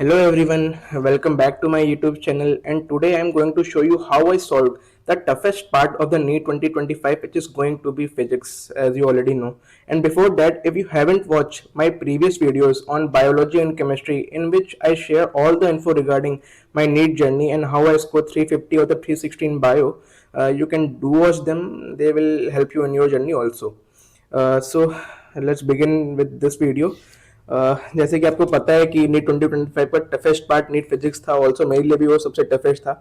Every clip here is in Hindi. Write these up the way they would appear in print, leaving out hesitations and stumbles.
Hello everyone, welcome back to my YouTube channel, and today I am going to show you how I solved the toughest part of the NEET 2025, which is going to be physics, as you already know. And before that, if you haven't watched my previous videos on biology and chemistry, in which I share all the info regarding my NEET journey and how I scored 350 or the 316 bio, you can do watch them. They will help you in your journey also. So let's begin with this video. जैसे कि आपको पता है कि नीट 2025 का टफेस्ट पार्ट नीट फिजिक्स था, ऑल्सो मेरे लिए भी वो सबसे टफेस्ट था।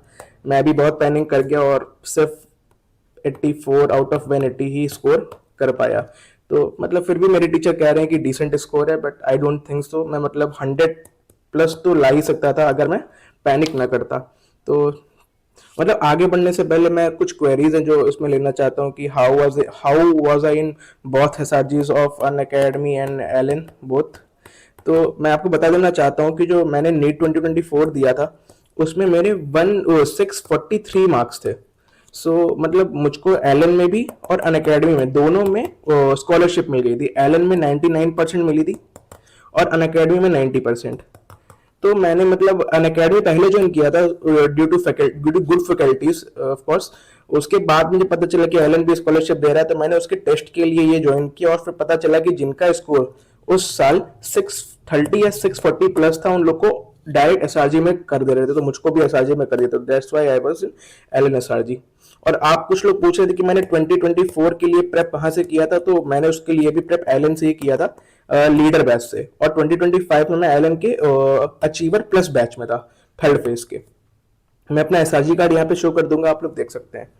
मैं भी बहुत पैनिक कर गया और सिर्फ 84 आउट ऑफ 180 ही स्कोर कर पाया। तो मतलब फिर भी मेरे टीचर कह रहे हैं कि डिसेंट स्कोर है, but I don't think so. मैं मतलब 100 प्लस तो ला ही सकता था अगर मैं पैनिक ना करता। तो मतलब आगे बढ़ने से पहले मैं कुछ क्वेरीज हैं जो इसमें लेना चाहता हूँ कि how was I in both SRGs of Unacademy and Allen both. तो मैं आपको बता देना चाहता हूँ कि जो मैंने नीट 2024 दिया था उसमें मेरे 643 मार्क्स थे। मतलब मुझको एलन में भी और अन अकेडमी में दोनों में स्कॉलरशिप मिल गई थी। एलन में 99% मिली थी और अन अकेडमी में 90%। तो मैंने मतलब अन अकेडमी पहले ज्वाइन किया था due to good faculties of course. उसके बाद मुझे पता चला कि एलन भी स्कॉलरशिप दे रहा है, तो मैंने उसके टेस्ट के लिए ये ज्वाइन किया और फिर पता चला कि जिनका स्कोर उस साल 630 या 640 प्लस था उन लोग को डायरेक्ट एसआरजी में कर दे रहे थे, तो मुझको भी एसआरजी में कर दिया। तो that's why I was in Allen SRG. और आप कुछ लोग पूछ रहे थे कि मैंने 2024 के लिए प्रेप कहाँ से किया था, तो मैंने उसके लिए भी प्रेप एलन से ही किया था, लीडर बैच से। और 2025 में मैं एलन के अचीवर प्लस बैच में था, थर्ड फेज के। मैं अपना एसआरजी कार्ड यहाँ पे शो कर दूंगा, आप लोग देख सकते हैं।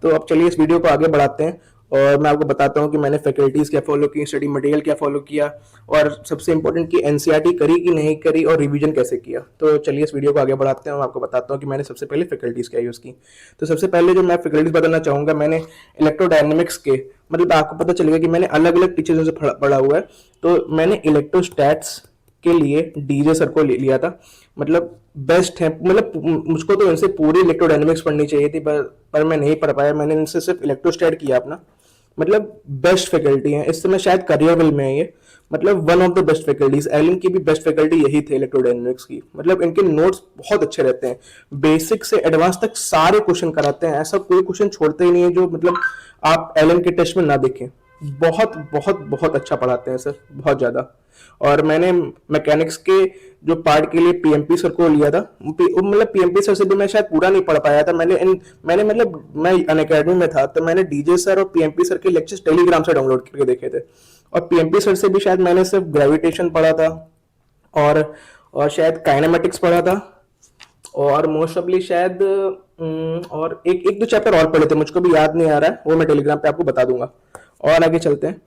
तो अब चलिए इस वीडियो को आगे बढ़ाते हैं और मैं आपको बताता हूँ कि मैंने फैकल्टीज क्या फॉलो की, स्टडी मटेरियल क्या फॉलो किया, और सबसे इंपॉर्टेंट कि एनसीईआरटी करी कि नहीं करी और रिवीजन कैसे किया। तो चलिए इस वीडियो को आगे बढ़ाते हैं और आपको बताता हूँ कि मैंने सबसे पहले फैकल्टीज क्या यूज़ की। तो सबसे पहले जो मैं फैकल्टीज बताना चाहूँगा, मैंने इलेक्ट्रोडायनेमिक्स के मतलब आपको पता चलेगा कि मैंने अलग अलग टीचर्स से पढ़ा हुआ है। तो मैंने इलेक्ट्रोस्टैट्स के लिए डीजे सर को लिया था। मतलब बेस्ट है, मतलब मुझको तो इनसे पूरी इलेक्ट्रोडायनेमिक्स पढ़नी चाहिए थी, पर मैं नहीं पढ़ पाया। मैंने इनसे सिर्फ इलेक्ट्रोस्टैट किया अपना। मतलब बेस्ट फैकल्टी है, इस समय शायद करियरविल में है ये। मतलब one of the best faculties. Allen की भी बेस्ट फैकल्टी यही थे इलेक्ट्रोडायनेमिक्स की। मतलब इनके नोट्स बहुत अच्छे रहते हैं, बेसिक से एडवांस तक सारे क्वेश्चन कराते हैं। ऐसा कोई क्वेश्चन छोड़ते ही नहीं है जो मतलब आप एलन के टेस्ट में ना देखें। बहुत बहुत बहुत अच्छा पढ़ाते हैं सर, बहुत ज्यादा। और मैंने मैकेनिक्स के जो पार्ट के लिए पीएमपी सर को लिया था। मतलब पीएमपी सर से भी मैं शायद पूरा नहीं पढ़ पाया था। मैंने मतलब मैं अन अकेडमी में था, तो मैंने डीजे सर और पीएमपी सर के लेक्चर्स टेलीग्राम से डाउनलोड करके देखे थे। और पीएमपी सर से भी शायद मैंने सिर्फ ग्रेविटेशन पढ़ा था और और शायद काइनेमेटिक्स पढ़ा था, और मोस्ट ऑफली शायद और एक एक दो चैप्टर और पढ़े थे, मुझको भी याद नहीं आ रहा है, वो मैं टेलीग्राम पे आपको बता दूंगा। और आगे चलते हैं।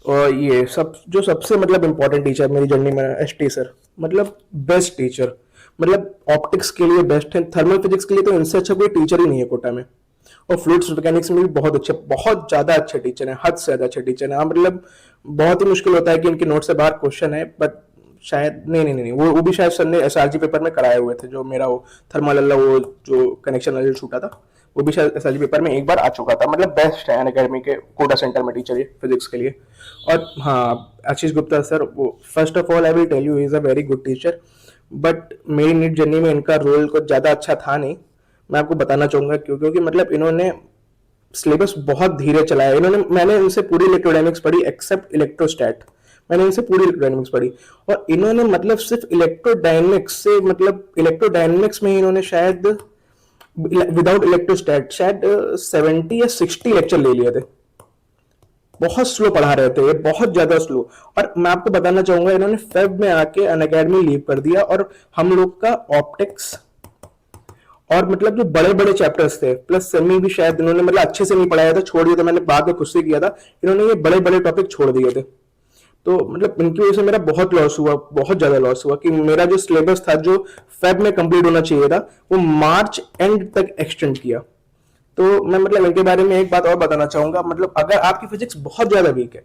और ये सब जो सबसे मतलब इम्पोर्टेंट टीचर मेरी जर्नी में, एसटी सर। मतलब बेस्ट टीचर, मतलब ऑप्टिक्स के लिए बेस्ट है, थर्मल फिजिक्स के लिए तो इनसे अच्छा कोई टीचर ही नहीं है कोटा में। और फ्लूइड्स मैकेनिक्स में भी बहुत अच्छे, बहुत ज्यादा अच्छे टीचर हैं, हद से ज्यादा अच्छे टीचर हैं। हाँ, मतलब बहुत ही मुश्किल होता है कि इनके नोट से बाहर क्वेश्चन है, बट शायद नहीं, वो भी शायद सर ने एसआरजी पेपर में कराए हुए थे। जो मेरा वो थर्मल अल्लाह वो जो कनेक्शन वाला छूटा था, वो भी शायद एसआरजी पेपर में एक बार आ चुका था। मतलब बेस्ट है अन अकेडमी के कोटा सेंटर में टीचर ये फिजिक्स के लिए। और हाँ, आशीष गुप्ता सर, वो first of all I will tell you is a very good teacher, but मेरी नीट जर्नी में इनका रोल कुछ ज़्यादा अच्छा था नहीं। मैं आपको बताना चाहूँगा क्यों। क्योंकि मतलब इन्होंने सिलेबस बहुत धीरे चलाया। मैंने इनसे पूरी इलेक्ट्रोडायनेमिक्स पढ़ी एक्सेप्ट इलेक्ट्रोस्टैट। मैंने इनसे पूरी इलेक्ट्रोडायनेमिक्स पढ़ी, और इन्होंने मतलब सिर्फ इलेक्ट्रोडायनेमिक्स से, मतलब इलेक्ट्रोडायनेमिक्स में इन्होंने शायद विदाउट इलेक्ट्रोस्टैट शायद 70 या 60 लेक्चर ले लिए थे। बहुत स्लो पढ़ा रहे थे ये, बहुत ज्यादा स्लो। और मैं आपको बताना चाहूंगा, इन्होंने फेब में आके अन अकेडमी लीव कर दिया, और हम लोग का ऑप्टिक्स और मतलब जो बड़े बड़े चैप्टर्स थे प्लस सेमी भी शायद इन्होंने मतलब अच्छे से नहीं पढ़ाया था, छोड़ दिया था। मैंने बाद में खुद से किया था, इन्होंने ये बड़े बड़े टॉपिक छोड़ दिए थे। तो मतलब इनकी वजह से मेरा बहुत लॉस हुआ, बहुत ज्यादा लॉस हुआ कि मेरा जो सिलेबस था जो फेब में कंप्लीट होना चाहिए था, वो मार्च एंड तक एक्सटेंड किया। तो मैं मतलब इनके बारे में एक बात और बताना चाहूंगा। मतलब अगर आपकी फिजिक्स बहुत ज्यादा वीक है,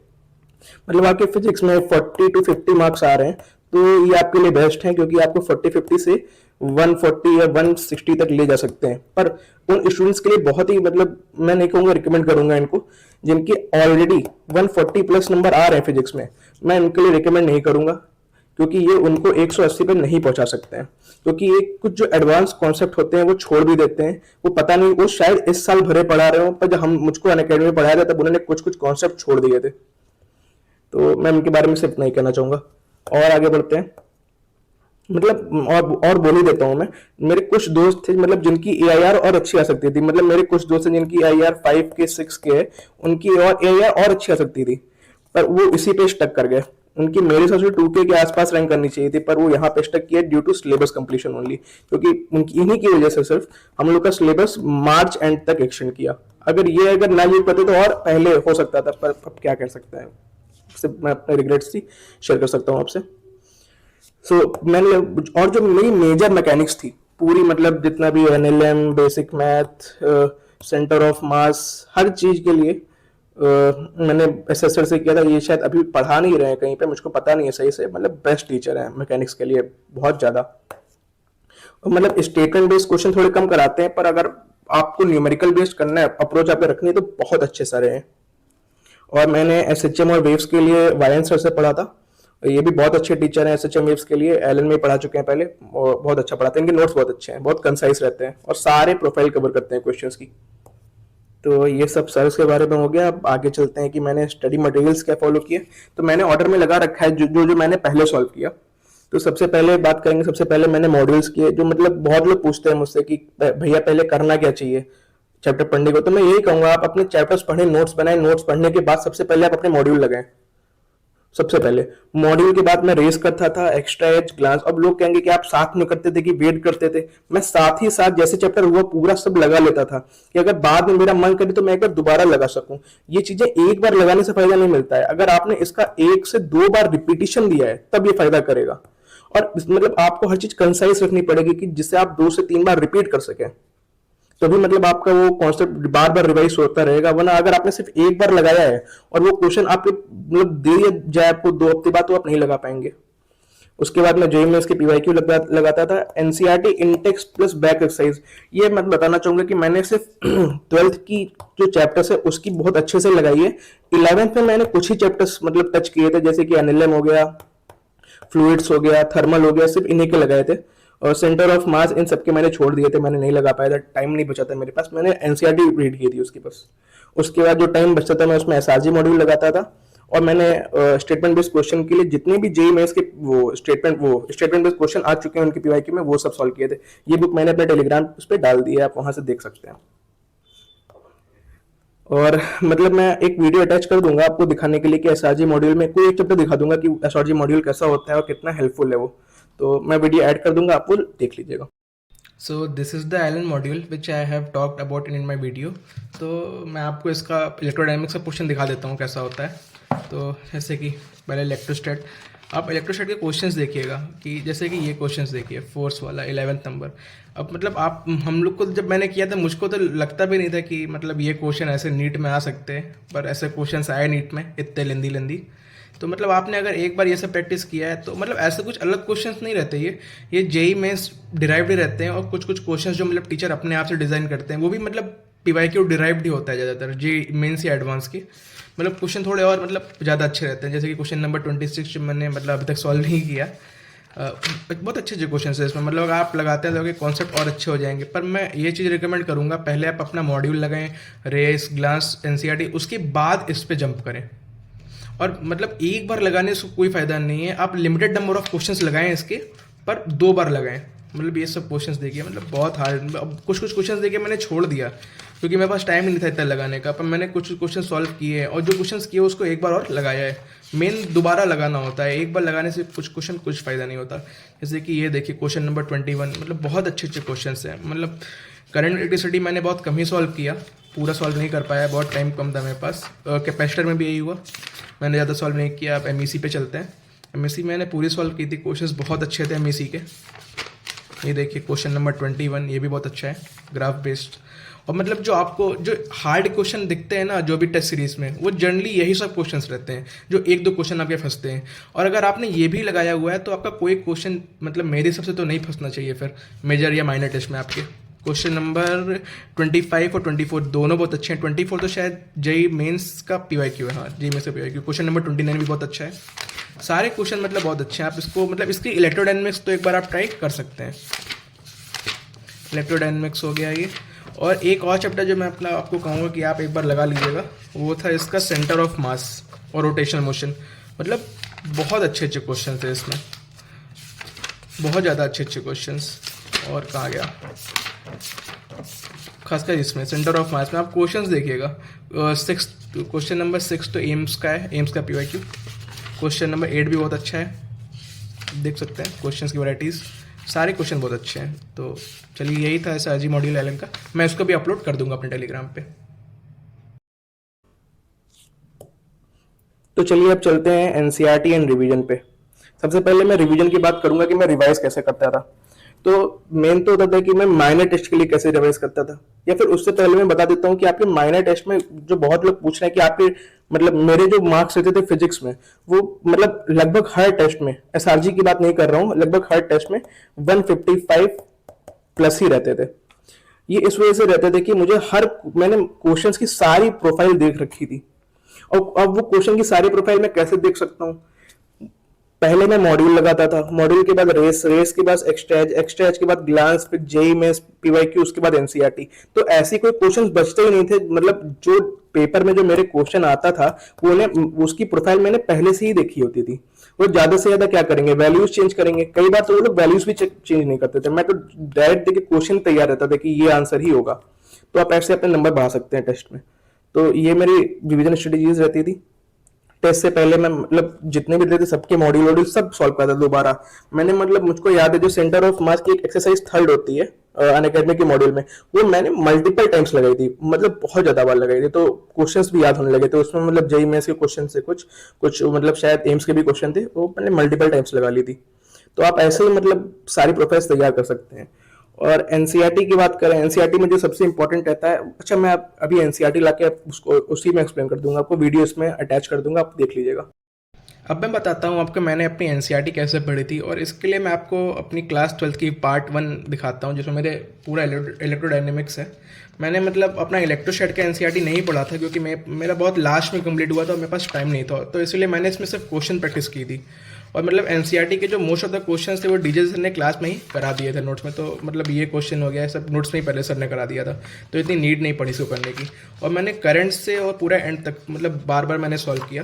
मतलब आपके फिजिक्स में 40 टू 50 मार्क्स आ रहे हैं, तो ये आपके लिए बेस्ट है, क्योंकि आपको 40-50 से 140 या 160 तक ले जा सकते हैं। पर उन स्टूडेंट्स के लिए बहुत ही मतलब मैं नहीं कहूँगा रिकमेंड करूंगा इनको, जिनके ऑलरेडी 140 प्लस नंबर आ रहे हैं फिजिक्स में। मैं इनके लिए रिकमेंड नहीं करूंगा, क्योंकि ये उनको 180 पे नहीं पहुंचा सकते हैं, क्योंकि ये कुछ जो एडवांस कॉन्सेप्ट होते हैं वो छोड़ भी देते हैं। वो पता नहीं, वो शायद इस साल भरे पढ़ा रहे हो, पर जब हम मुझको अनअकैडमी में पढ़ाया था तब उन्होंने कुछ कुछ कॉन्सेप्ट छोड़ दिए थे। तो मैं उनके बारे में सिर्फ इतना ही कहना चाहूंगा। और आगे बढ़ते हैं। मतलब और बोल ही देता हूँ मैं। मेरे कुछ दोस्त थे मतलब जिनकी AIR और अच्छी आ सकती थी, मतलब मेरे कुछ दोस्त हैं जिनकी AIR 5 के 6 के है, उनकी और AIR और अच्छी आ सकती थी, पर वो इसी पे स्टक कर गए। उनकी मेरे हिसाब से 2K के आसपास रैंक करनी चाहिए थी, पर वो यहाँ पे स्टक किया due to syllabus completion only, क्योंकि उनकी इन्हीं की वजह से सिर्फ हम लोग का सिलेबस मार्च एंड तक एक्सटेंड किया। अगर ना यूज करते तो और पहले हो सकता था, पर अब क्या कर सकते हैं। सिर्फ मैं अपने रिग्रेट्स ही शेयर कर सकता हूँ आपसे। मैंने और जो मेरी मेजर मैकेनिक्स थी पूरी, मतलब जितना भी NLM, basic math, center of mass, हर चीज के लिए मैंने एसेसर से किया था। ये शायद अभी पढ़ा नहीं रहे हैं कहीं पे, मुझको पता नहीं है सही से, मतलब बेस्ट टीचर है मैकेनिक्स के लिए बहुत ज्यादा। मतलब स्टेटमेंट बेस्ड क्वेश्चन थोड़े कम कराते हैं, पर अगर आपको न्यूमेरिकल बेस्ड करना है, अप्रोच आपको रखनी है, तो बहुत अच्छे सारे हैं। और मैंने SHM और वेव्स के लिए वायन सर से पढ़ा था। ये भी बहुत अच्छे टीचर हैं SHM वेव्स के लिए, एलन में पढ़ा चुके हैं पहले, और बहुत अच्छा पढ़ाते हैं। इनके नोट्स बहुत अच्छे हैं, बहुत कंसाइज रहते हैं और सारे प्रोफाइल कवर करते हैं क्वेश्चंस की। तो ये सब सर्च के बारे में हो गया। अब आगे चलते हैं कि मैंने स्टडी मटेरियल्स क्या फॉलो किए। तो मैंने ऑर्डर में लगा रखा है जो मैंने पहले सॉल्व किया। तो सबसे पहले बात करेंगे, सबसे पहले मैंने मॉड्यूल्स किए, जो मतलब बहुत लोग पूछते हैं मुझसे कि भैया पहले करना क्या चाहिए चैप्टर पढ़ने को। तो मैं यही कहूंगा, आप अपने चैप्टर्स पढ़ें, नोट्स बनाएं, नोट्स पढ़ने के बाद सबसे पहले आप अपने मॉड्यूल लगाएं। सबसे पहले मॉड्यूल के बाद मैं रेस करता था एक्स्ट्रा एज ग्लांस। अब लोग कहेंगे कि आप साथ में करते थे कि वेट करते थे। मैं साथ ही साथ जैसे चैप्टर हुआ पूरा सब लगा लेता था, कि अगर बाद में मेरा मन करे तो मैं एक बार दोबारा लगा सकूं। ये चीजें एक बार लगाने से फायदा नहीं मिलता है, अगर आपने इसका 1 से 2 बार रिपीटिशन दिया है तब ये फायदा करेगा। और मतलब आपको हर चीज कंसाइज रखनी पड़ेगी कि जिससे आप 2 से 3 बार रिपीट कर सकें, तभी मतलब आपका वो कॉन्सेप्ट बार बार रिवाइज होता रहेगा। वरना अगर आपने सिर्फ एक बार लगाया है और वो क्वेश्चन आपके मतलब दे जाए आपको 2 हफ्ते बाद, तो आप नहीं लगा पाएंगे। उसके बाद मैं JEE के PYQ लगाता था। NCERT Intex plus back exercise, ये मैं बताना चाहूंगा कि मैंने सिर्फ 12th की जो चैप्टर्स है उसकी बहुत अच्छे से लगाई है। 11th में मैंने कुछ ही चैप्टर्स मतलब टच किए थे, जैसे कि NLM हो गया, फ्लूइड्स हो गया, थर्मल हो गया, सिर्फ इन्हीं के लगाए थे। और सेंटर ऑफ मास इन सबके मैंने छोड़ दिए थे, मैंने नहीं लगा पाया था, टाइम नहीं बचा था मेरे पास। मैंने NCERT रीड की थी उसकी बस। उसके बाद जो टाइम बचता था मैं उसमें SRG मॉड्यूल लगाता था। और मैंने स्टेटमेंट बेस्ड क्वेश्चन के लिए जितने भी JEE मेंस के वो स्टेटमेंट बेस्ड क्वेश्चन आ चुके हैं उनके PYQ में, वो सब सॉल्व किए थे। ये बुक मैंने अपने टेलीग्राम उस पर डाल दी है, आप वहां से देख सकते हैं। और मतलब मैं एक वीडियो अटैच कर दूंगा आपको दिखाने के लिए कि SRG मॉड्यूल में कोई एक चैप्टर दिखा दूंगा कि SRG मॉड्यूल कैसा होता है और कितना हेल्पफुल है वो। तो मैं वीडियो ऐड कर दूंगा, आप वो देख लीजिएगा। So this is the Allen module which I have talked about in my video. तो मैं आपको इसका इलेक्ट्रोडायनेमिक्स का क्वेश्चन दिखा देता हूँ कैसा होता है। तो जैसे कि पहले इलेक्ट्रोस्टैट, आप इलेक्ट्रोस्टैट के क्वेश्चंस देखिएगा कि जैसे कि ये क्वेश्चंस देखिए, फोर्स वाला 11th नंबर। अब मतलब आप हम लोग को जब मैंने किया था मुझको तो लगता भी नहीं था कि मतलब ये क्वेश्चन ऐसे नीट में आ सकते हैं, पर ऐसे क्वेश्चन आए नीट में इतने लेंदी। तो मतलब आपने अगर एक बार ये सब प्रैक्टिस किया है तो मतलब ऐसे कुछ अलग क्वेश्चंस नहीं रहते। ये JEE मेंस डिराइव्ड रहते हैं, और कुछ क्वेश्चंस जो मतलब टीचर अपने आप से डिजाइन करते हैं वो भी मतलब PYQ डिराइव्ड ही होता है ज़्यादातर JEE मेंस या एडवांस की। मतलब क्वेश्चन थोड़े और मतलब ज़्यादा अच्छे रहते हैं, जैसे कि क्वेश्चन नंबर 26 जो मैंने मतलब अभी तक सॉल्व नहीं किया। बहुत अच्छे क्वेश्चन है इसमें, मतलब अगर आप लगाते हैं तो कॉन्सेप्ट और अच्छे हो जाएंगे। पर मैं ये चीज़ रिकमेंड करूँगा, पहले आप अपना मॉड्यूल लगाएं, रेस, ग्लास, NCERT, उसके बाद इस पर जंप करें। और मतलब एक बार लगाने से कोई फायदा नहीं है, आप लिमिटेड नंबर ऑफ क्वेश्चंस लगाएं इसके, पर 2 बार लगाएं। मतलब ये सब क्वेश्चंस देखिए, मतलब बहुत हार्ड। कुछ क्वेश्चंस देखिए मैंने छोड़ दिया क्योंकि मेरे पास टाइम नहीं था इतना लगाने का, पर मैंने कुछ क्वेश्चन सॉल्व किए हैं, और जो क्वेश्चंस किए उसको एक बार और लगाया है। मेन दोबारा लगाना होता है, एक बार लगाने से कुछ फायदा नहीं होता। जैसे कि ये देखिए क्वेश्चन नंबर 21, मतलब बहुत अच्छे क्वेश्चन हैं। मतलब करंट इलेक्ट्रिसिटी मैंने बहुत कम ही सॉल्व किया, पूरा सॉल्व नहीं कर पाया, बहुत टाइम कम था मेरे पास। कैपेसिटर में भी यही हुआ, मैंने ज़्यादा सॉल्व नहीं किया। आप MEC पे चलते हैं। MEC मैंने पूरी सॉल्व की थी, क्वेश्चंस बहुत अच्छे थे MEC के। ये देखिए क्वेश्चन नंबर 21, ये भी बहुत अच्छा है, ग्राफ बेस्ड। और मतलब जो आपको जो हार्ड क्वेश्चन दिखते हैं ना जो भी टेस्ट सीरीज में, वो जनरली यही सब क्वेश्चंस रहते हैं, जो 1-2 क्वेश्चन आपके फंसते हैं। और अगर आपने ये भी लगाया हुआ है तो आपका कोई क्वेश्चन मतलब मेरे हिसाब से तो नहीं फंसना चाहिए फिर मेजर या माइनर टेस्ट में आपके। क्वेश्चन नंबर 25 और 24 दोनों बहुत अच्छे हैं। 24 तो शायद JEE मेंस का PYQ है, हाँ JEE मेंस का PYQ। क्वेश्चन नंबर 29 भी बहुत अच्छा है। सारे क्वेश्चन मतलब बहुत अच्छे हैं। आप इसको मतलब इसकी इलेक्ट्रोडायनेमिक्स तो एक बार आप ट्राई कर सकते हैं। इलेक्ट्रोडायनेमिक्स हो गया ये। और एक और चैप्टर जो मैं अपना आपको कहूँगा कि आप एक बार लगा लीजिएगा, वो था इसका सेंटर ऑफ मास और रोटेशनल मोशन। मतलब बहुत अच्छे अच्छे क्वेश्चन थे इसमें, बहुत ज़्यादा अच्छे अच्छे क्वेश्चंस। और कहाँ गया, खासकर इसमें सेंटर ऑफ मास में आप क्वेश्चंस देखिएगा। सिक्स क्वेश्चन नंबर 6 तो एम्स का है, एम्स का PYQ। क्वेश्चन नंबर 8 भी बहुत अच्छा है, देख सकते हैं क्वेश्चंस की वैराइटीज़, सारे क्वेश्चन बहुत अच्छे हैं। तो चलिए यही था SRG मॉड्यूल 11 का। मैं इसको भी अपलोड कर दूंगा अपने टेलीग्राम पे। तो चलिए अब चलते हैं एनसीईआरटी एंड रिवीजन पे। सबसे पहले मैं रिवीजन की बात करूंगा कि मैं रिवाइज कैसे करता था। तो मेन तो होता था कि मैं माइनर टेस्ट के लिए कैसे रिवाइज करता था, या फिर उससे पहले मैं बता देता हूँ कि आपके माइनर टेस्ट में जो बहुत लोग पूछ रहे हैं कि आपके मतलब मेरे जो मार्क्स रहते थे फिजिक्स में, वो मतलब लगभग हर टेस्ट में, एसआरजी की बात नहीं कर रहा हूँ, लगभग हर टेस्ट में 155 प्लस ही रहते थे। ये इस वजह से रहते थे कि मैंने क्वेश्चंस की सारी प्रोफाइल देख रखी थी। और अब वो क्वेश्चन की सारी प्रोफाइल मैं कैसे देख सकता हूँ? पहले मैं मॉड्यूल लगाता था, मॉड्यूल के बाद रेस के बाद एक्स्ट्रा एज के बाद ग्लांस, फिर जेई में PYQ, उसके बाद एनसीईआरटी। तो ऐसे कोई क्वेश्चन बचते ही नहीं थे। मतलब जो पेपर में जो मेरे क्वेश्चन आता था, उसकी प्रोफाइल मैंने पहले से ही देखी होती थी। वो ज्यादा से ज्यादा क्या करेंगे, वैल्यूज चेंज करेंगे। कई बार तो वो लोग वैल्यूज भी चेंज नहीं करते थे, मैं तो डायरेक्ट देखे क्वेश्चन तैयार रहता था कि ये आंसर ही होगा। तो आप ऐसे अपने नंबर बढ़ा सकते हैं टेस्ट में। तो ये मेरी रिवीजन स्ट्रेटेजीज रहती थी। टेस्ट से पहले मैं मतलब जितने भी थे सबके मॉड्यूल वॉड्यूल सब सॉल्व करता था दोबारा। मैंने मतलब मुझको याद है जो सेंटर ऑफ मास की एक एक्सरसाइज थर्ड होती है अनअकैडमी के मॉड्यूल में, वो मैंने मल्टीपल टाइम्स लगाई थी, मतलब बहुत ज्यादा बार लगाई थी। तो क्वेश्चंस भी याद होने लगे थे उसमें। मतलब जेई मेंस के क्वेश्चन से कुछ कुछ मतलब शायद एम्स के भी क्वेश्चन थे, वो मैंने मल्टीपल टाइम्स लगा ली थी। तो आप ऐसे ही मतलब सारी प्रोफाइल्स तैयार कर सकते हैं। और एनसीईआरटी की बात करें, एनसीईआरटी में जो सबसे इंपॉर्टेंट रहता है, अच्छा मैं अभी एनसीईआरटी लाके उसको उसी में एक्सप्लेन कर दूंगा आपको, वीडियो इसमें अटैच कर दूंगा, आप देख लीजिएगा। अब मैं बताता हूँ आपको मैंने अपनी एनसीईआरटी कैसे पढ़ी थी, और इसके लिए मैं आपको अपनी क्लास 12th की पार्ट 1 दिखाता हूँ जिसमें मेरे पूरा इलेक्ट्रोडायनेमिक्स है। मैंने मतलब अपना इलेक्ट्रोस्टैट का एनसीईआरटी नहीं पढ़ा था क्योंकि मेरा बहुत लास्ट में कंप्लीट हुआ था और मेरे पास टाइम नहीं था, तो इसलिए मैंने इसमें सिर्फ क्वेश्चन प्रैक्टिस की थी। और मतलब एनसीईआरटी के जो मोस्ट ऑफ द क्वेश्चन थे वो डीजे सर ने क्लास में ही करा दिए थे नोट्स में। तो मतलब ये क्वेश्चन हो गया, सब नोट्स में ही पहले सर ने करा दिया था, तो इतनी नीड नहीं पड़ी इसको करने की। और मैंने करंट से और पूरा एंड तक मतलब बार बार मैंने सॉल्व किया।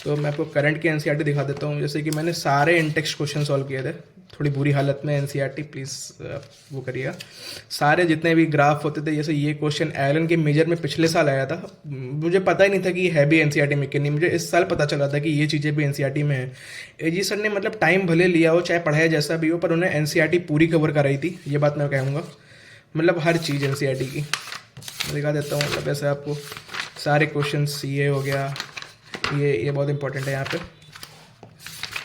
तो मैं आपको करंट की एनसीईआरटी दिखा देता हूँ। जैसे कि मैंने सारे इंटेक्स्ट क्वेश्चन सॉल्व किए थे। थोड़ी बुरी हालत में एनसीईआरटी, प्लीज़ वो करिएगा। सारे जितने भी ग्राफ होते थे, जैसे ये क्वेश्चन एलन के मेजर में पिछले साल आया था, मुझे पता ही नहीं था कि ये है भी एनसीईआरटी में कि नहीं। मुझे इस साल पता चला था कि ये चीज़ें भी एनसीईआरटी में है। एजी सर ने मतलब टाइम भले लिया हो, चाहे पढ़ाया जैसा भी हो, पर उन्हें एनसीईआरटी पूरी कवर कराई थी, ये बात मैं कहूँगा। मतलब हर चीज़ एनसीईआरटी की मैं दिखा देता हूँ। मतलब ऐसे आपको सारे क्वेश्चंस, ये हो गया, ये बहुत इंपॉर्टेंट है यहाँ पे।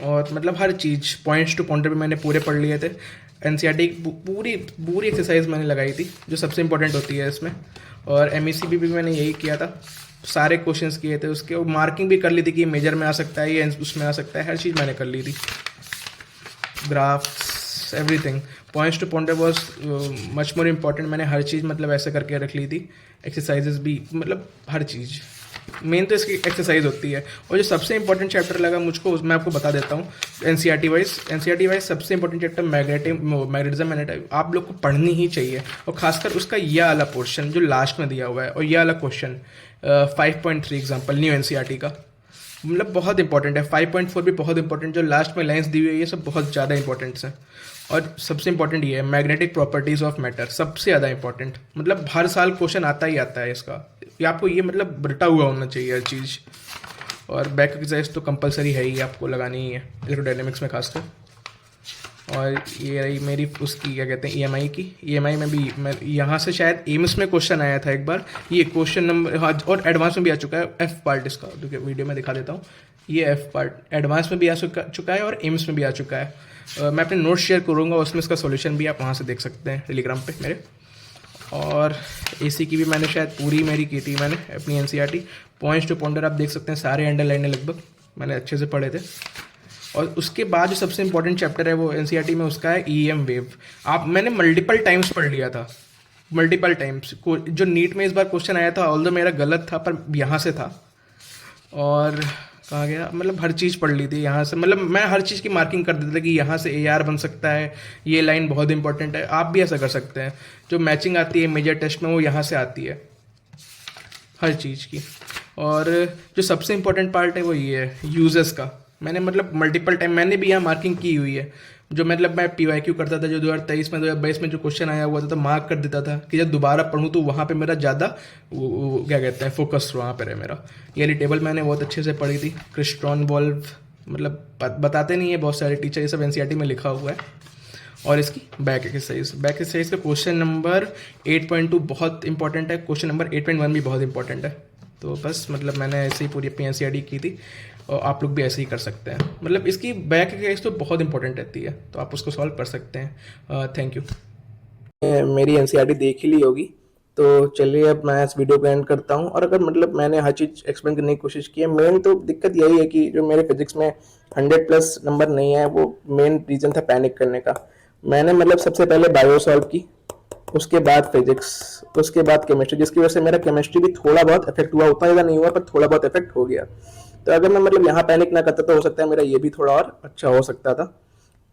और मतलब हर चीज़ पॉइंट्स टू पॉइंटर भी मैंने पूरे पढ़ लिए थे। एनसीईआरटी पूरी पूरी एक्सरसाइज मैंने लगाई थी जो सबसे इंपॉर्टेंट होती है इसमें। और एमईसीबी भी मैंने यही किया था, सारे क्वेश्चंस किए थे उसके, और मार्किंग भी कर ली थी कि मेजर में आ सकता है, ये उसमें आ सकता है, हर चीज़ मैंने कर ली थी। Graphs, everything, points to pointer was much more important. मैंने हर चीज़ मतलब ऐसे करके रख ली थी, एक्सरसाइजेज भी, मतलब हर चीज़। मेन तो इसकी एक्सरसाइज होती है। और जो सबसे इंपॉर्टेंट चैप्टर लगा मुझको, मैं आपको बता देता हूँ। एनसीईआरटी वाइज सबसे इंपॉर्टेंट चैप्टर मैग्नेटिज्म एंड आप लोग को पढ़नी ही चाहिए। और खासकर उसका यह वाला पोर्शन जो लास्ट में दिया हुआ है, और यह वाला क्वेश्चन 5.3 एग्जाम्पल न्यू एनसीईआरटी का, मतलब बहुत इंपॉर्टेंट है। 5.4 भी बहुत इंपॉर्टेंट, जो लास्ट में लाइन्स दी हुई है ये सब बहुत ज़्यादा इंपॉर्टेंट्स हैं। और सबसे इंपॉर्टेंट ये है मैग्नेटिक प्रॉपर्टीज ऑफ मैटर, सबसे ज़्यादा इंपॉर्टेंट। मतलब हर साल क्वेश्चन आता ही आता है इसका, ये आपको ये मतलब रटा हुआ होना चाहिए हर चीज़। और बैक एक्सरसाइज तो कंपलसरी है ही, आपको लगानी ही है इलेक्ट्रोडायनेमिक्स में खासकर। और ये रही मेरी उसकी क्या कहते हैं ईएमआई की। ईएमआई में भी मैं यहाँ से शायद एम्स में क्वेश्चन आया था एक बार, ये क्वेश्चन नंबर, हाँ, और एडवांस में भी आ चुका है। एफ पार्ट इसका वीडियो में दिखा देता हूँ। ये एफ पार्ट एडवांस में भी आ चुका है और एम्स में भी आ चुका है। मैं अपने नोट्स शेयर करूँगा, उसमें इसका सॉल्यूशन भी आप वहाँ से देख सकते हैं टेलीग्राम पे मेरे। और एसी की भी मैंने शायद पूरी मेरी की थी मैंने अपनी एनसीईआरटी। पॉइंट्स टू पॉइंटर आप देख सकते हैं, सारे अंडरलाइन लगभग मैंने अच्छे से पढ़े थे। और उसके बाद जो सबसे इंपॉर्टेंट चैप्टर है वो एनसीईआरटी में उसका है ईएम वेव। मैंने मल्टीपल टाइम्स पढ़ लिया था, मल्टीपल टाइम्स। जो नीट में इस बार क्वेश्चन आया था, ऑल्दो मेरा गलत था पर यहाँ से था। और कहाँ गया, मतलब हर चीज़ पढ़ ली थी यहाँ से, मतलब मैं हर चीज़ की मार्किंग कर देता था कि यहाँ से ए आर बन सकता है, ये लाइन बहुत इंपॉर्टेंट है। आप भी ऐसा कर सकते हैं, जो मैचिंग आती है मेजर टेस्ट में वो यहाँ से आती है हर चीज़ की। और जो सबसे इम्पोर्टेंट पार्ट है वो ये है यूजेस का। मैंने मतलब मल्टीपल टाइम मैंने भी यहाँ मार्किंग की हुई है। जो मतलब मैं पी वाई क्यू करता था, जो 2023 में 2022 में जो क्वेश्चन आया हुआ था तो मार्क कर देता था कि जब दोबारा पढ़ूँ तो वहाँ पे मेरा ज़्यादा वो क्या कहते हैं फोकस वहाँ पर है मेरा। ये वाली टेबल मैंने बहुत अच्छे से पढ़ी थी। क्रिस्ट्रॉन वॉल्व मतलब बताते नहीं है बहुत सारे टीचर, ये सब एनसीईआरटी में लिखा हुआ है। और इसकी बैक एक्सरसाइज का क्वेश्चन नंबर 8.2 बहुत इंपॉर्टेंट है, क्वेश्चन नंबर 8.1 भी बहुत इंपॉर्टेंट है। तो बस मतलब मैंने ऐसे ही पूरी अपनी एनसीईआरटी की थी और आप लोग भी ऐसे ही कर सकते हैं। मतलब इसकी बैक एक्सरसाइज तो बहुत इंपॉर्टेंट रहती है, तो आप उसको सॉल्व कर सकते हैं। Thank you. मेरी एनसीईआरटी देख ही ली होगी, तो चलिए अब मैं इस वीडियो को एंड करता हूँ। और अगर मतलब मैंने हर चीज़ एक्सप्लेन करने की कोशिश की है, मेन तो दिक्कत यही है कि जो मेरे फिजिक्स में 100+ नंबर नहीं है, वो मेन रीज़न था पैनिक करने का। मैंने मतलब सबसे पहले बायो सॉल्व की, उसके बाद फिजिक्स, उसके बाद केमिस्ट्री, जिसकी वजह से मेरा केमिस्ट्री भी थोड़ा बहुत इफेक्ट हुआ, उतना ज़्यादा नहीं हुआ पर थोड़ा बहुत इफेक्ट हो गया। तो अगर मैं मतलब यहाँ पैनिक ना करता तो हो सकता है मेरा ये भी थोड़ा और अच्छा हो सकता था।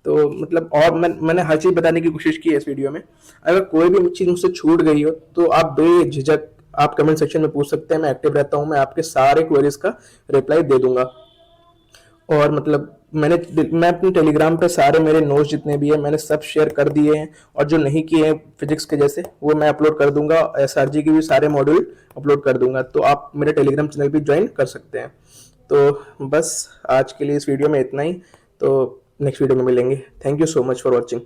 तो मतलब और मैंने हर चीज़ बताने की कोशिश की है इस वीडियो में। अगर कोई भी चीज़ मुझसे छूट गई हो तो आप बेझिझक आप कमेंट सेक्शन में पूछ सकते हैं, मैं एक्टिव रहता हूँ, मैं आपके सारे क्वेरीज का रिप्लाई दे दूंगा। और मतलब मैं अपने टेलीग्राम पे सारे मेरे नोट्स जितने भी हैं मैंने सब शेयर कर दिए हैं, और जो नहीं किए हैं फिजिक्स के जैसे वो मैं अपलोड कर दूंगा। एसआरजी के भी सारे मॉड्यूल अपलोड कर दूंगा, तो आप मेरे टेलीग्राम चैनल भी ज्वाइन कर सकते हैं। तो बस आज के लिए इस वीडियो में इतना ही, तो नेक्स्ट वीडियो में मिलेंगे। Thank you so much for watching.